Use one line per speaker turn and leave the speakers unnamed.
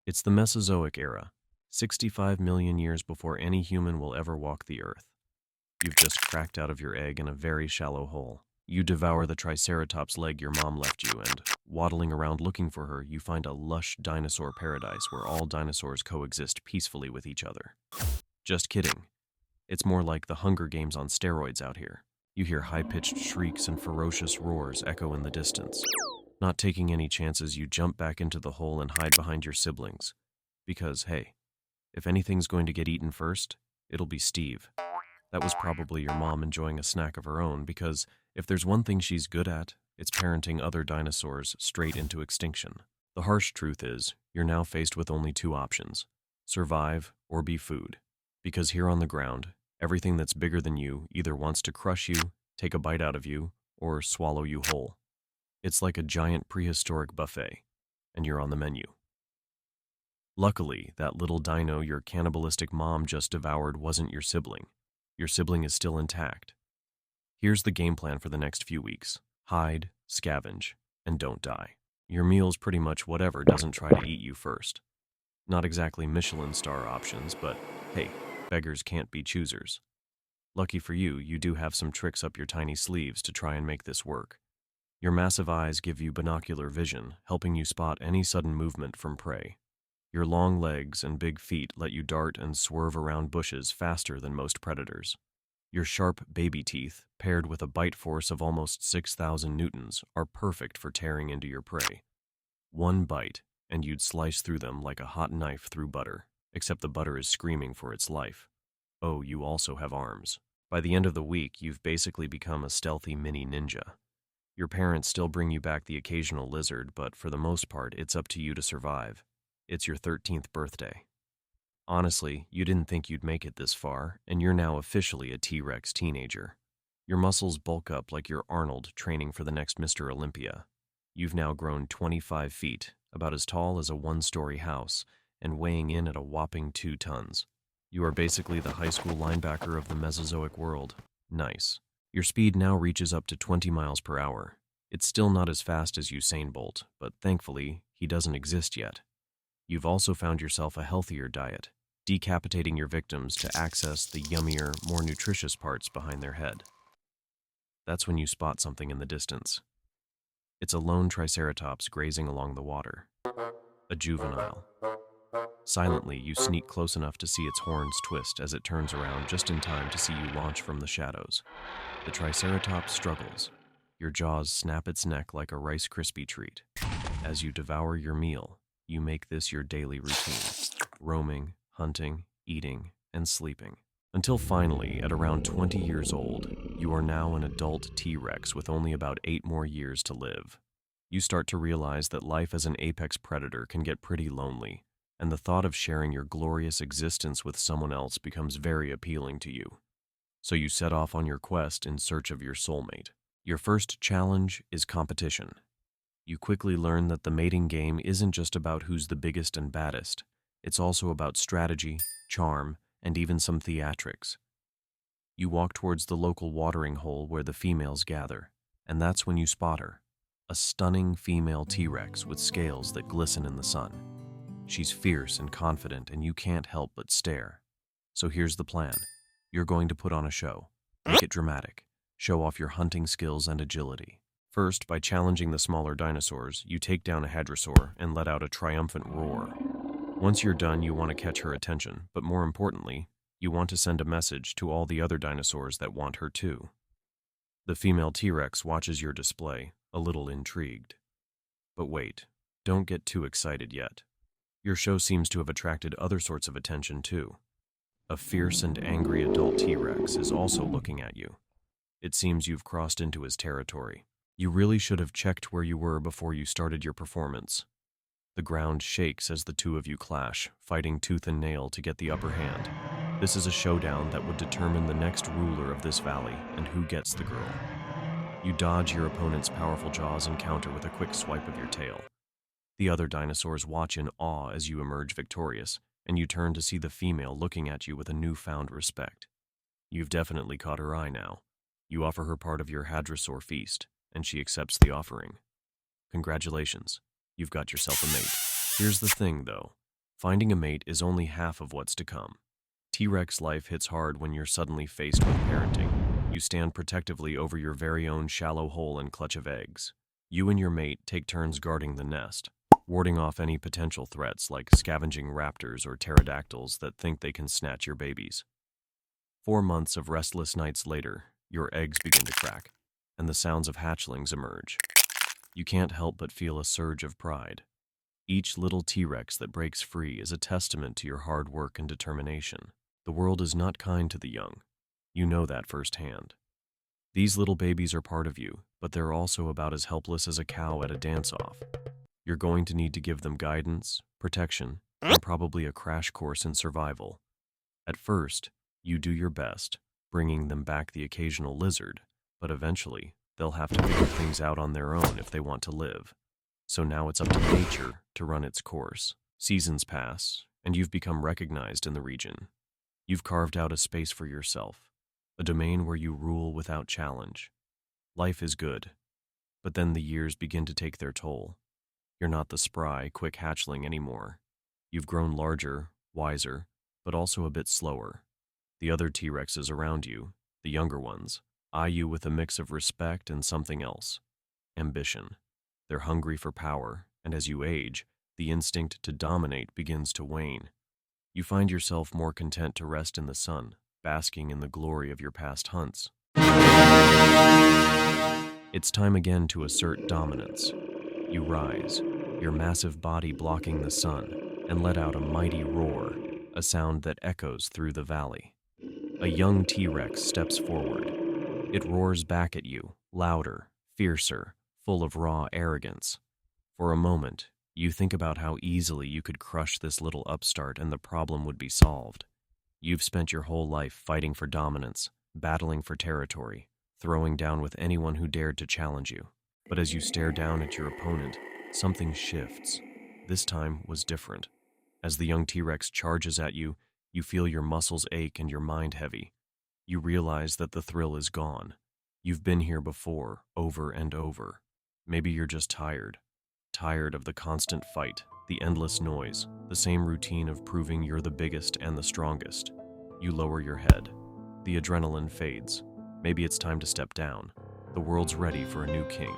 It's the Mesozoic era, 65 million years before any human will ever walk the earth. You've just cracked out of your egg in a very shallow hole. You devour the Triceratops leg your mom left you, and, waddling around looking for her, you find a lush dinosaur paradise where all dinosaurs coexist peacefully with each other. Just kidding. It's more like the Hunger Games on steroids out here. You hear high-pitched shrieks and ferocious roars echo in the distance. Not taking any chances, you jump back into the hole and hide behind your siblings. Because, hey, if anything's going to get eaten first, it'll be Steve. That was probably your mom enjoying a snack of her own, because if there's one thing she's good at, it's parenting other dinosaurs straight into extinction. The harsh truth is, you're now faced with only two options: survive or be food. Because here on the ground, everything that's bigger than you either wants to crush you, take a bite out of you, or swallow you whole. It's like a giant prehistoric buffet, and you're on the menu. Luckily, that little dino your cannibalistic mom just devoured wasn't your sibling. Your sibling is still intact. Here's the game plan for the next few weeks. Hide, scavenge, and don't die. Your meal's pretty much whatever doesn't try to eat you first. Not exactly Michelin star options, but hey, beggars can't be choosers. Lucky for you, you do have some tricks up your tiny sleeves to try and make this work. Your massive eyes give you binocular vision, helping you spot any sudden movement from prey. Your long legs and big feet let you dart and swerve around bushes faster than most predators. Your sharp baby teeth, paired with a bite force of almost 6,000 newtons, are perfect for tearing into your prey. One bite, and you'd slice through them like a hot knife through butter, except the butter is screaming for its life. Oh, you also have arms. By the end of the week, you've basically become a stealthy mini ninja. Your parents still bring you back the occasional lizard, but for the most part, it's up to you to survive. It's your 13th birthday. Honestly, you didn't think you'd make it this far, and you're now officially a T-Rex teenager. Your muscles bulk up like you're Arnold training for the next Mr. Olympia. You've now grown 25 feet, about as tall as a one-story house, and weighing in at a whopping 2 tons. You are basically the high school linebacker of the Mesozoic world. Nice. Your speed now reaches up to 20 miles per hour. It's still not as fast as Usain Bolt, but thankfully, he doesn't exist yet. You've also found yourself a healthier diet, decapitating your victims to access the yummier, more nutritious parts behind their head. That's when you spot something in the distance. It's a lone Triceratops grazing along the water. A juvenile. Silently, you sneak close enough to see its horns twist as it turns around just in time to see you launch from the shadows. The Triceratops struggles. Your jaws snap its neck like a Rice Krispie treat. As you devour your meal, you make this your daily routine: roaming, hunting, eating, and sleeping. Until finally, at around 20 years old, you are now an adult T-Rex with only about 8 more years to live. You start to realize that life as an apex predator can get pretty lonely, and the thought of sharing your glorious existence with someone else becomes very appealing to you. So you set off on your quest in search of your soulmate. Your first challenge is competition. You quickly learn that the mating game isn't just about who's the biggest and baddest. It's also about strategy, charm, and even some theatrics. You walk towards the local watering hole where the females gather, and that's when you spot her. A stunning female T-Rex with scales that glisten in the sun. She's fierce and confident, and you can't help but stare. So here's the plan. You're going to put on a show. Make it dramatic. Show off your hunting skills and agility. First, by challenging the smaller dinosaurs, you take down a hadrosaur and let out a triumphant roar. Once you're done, you want to catch her attention, but more importantly, you want to send a message to all the other dinosaurs that want her too. The female T-Rex watches your display, a little intrigued. But wait, don't get too excited yet. Your show seems to have attracted other sorts of attention too. A fierce and angry adult T-Rex is also looking at you. It seems you've crossed into his territory. You really should have checked where you were before you started your performance. The ground shakes as the two of you clash, fighting tooth and nail to get the upper hand. This is a showdown that would determine the next ruler of this valley and who gets the girl. You dodge your opponent's powerful jaws and counter with a quick swipe of your tail. The other dinosaurs watch in awe as you emerge victorious, and you turn to see the female looking at you with a newfound respect. You've definitely caught her eye now. You offer her part of your hadrosaur feast, and she accepts the offering. Congratulations, you've got yourself a mate. Here's the thing, though. Finding a mate is only half of what's to come. T-Rex life hits hard when you're suddenly faced with parenting. You stand protectively over your very own shallow hole and clutch of eggs. You and your mate take turns guarding the nest, warding off any potential threats like scavenging raptors or pterodactyls that think they can snatch your babies. 4 months of restless nights later, your eggs begin to crack, and the sounds of hatchlings emerge. You can't help but feel a surge of pride. Each little T-Rex that breaks free is a testament to your hard work and determination. The world is not kind to the young. You know that firsthand. These little babies are part of you, but they're also about as helpless as a cow at a dance-off. You're going to need to give them guidance, protection, and probably a crash course in survival. At first, you do your best, bringing them back the occasional lizard, but eventually, they'll have to figure things out on their own if they want to live. So now it's up to nature to run its course. Seasons pass, and you've become recognized in the region. You've carved out a space for yourself, a domain where you rule without challenge. Life is good, but then the years begin to take their toll. You're not the spry, quick hatchling anymore. You've grown larger, wiser, but also a bit slower. The other T-Rexes around you, the younger ones, eye you with a mix of respect and something else: ambition. They're hungry for power, and as you age, the instinct to dominate begins to wane. You find yourself more content to rest in the sun, basking in the glory of your past hunts. It's time again to assert dominance. You rise, your massive body blocking the sun, and let out a mighty roar, a sound that echoes through the valley. A young T-Rex steps forward. It roars back at you, louder, fiercer, full of raw arrogance. For a moment, you think about how easily you could crush this little upstart and the problem would be solved. You've spent your whole life fighting for dominance, battling for territory, throwing down with anyone who dared to challenge you. But as you stare down at your opponent, something shifts. This time was different. As the young T-Rex charges at you, you feel your muscles ache and your mind heavy. You realize that the thrill is gone. You've been here before, over and over. Maybe you're just tired. Tired of the constant fight, the endless noise, the same routine of proving you're the biggest and the strongest. You lower your head. The adrenaline fades. Maybe it's time to step down. The world's ready for a new king.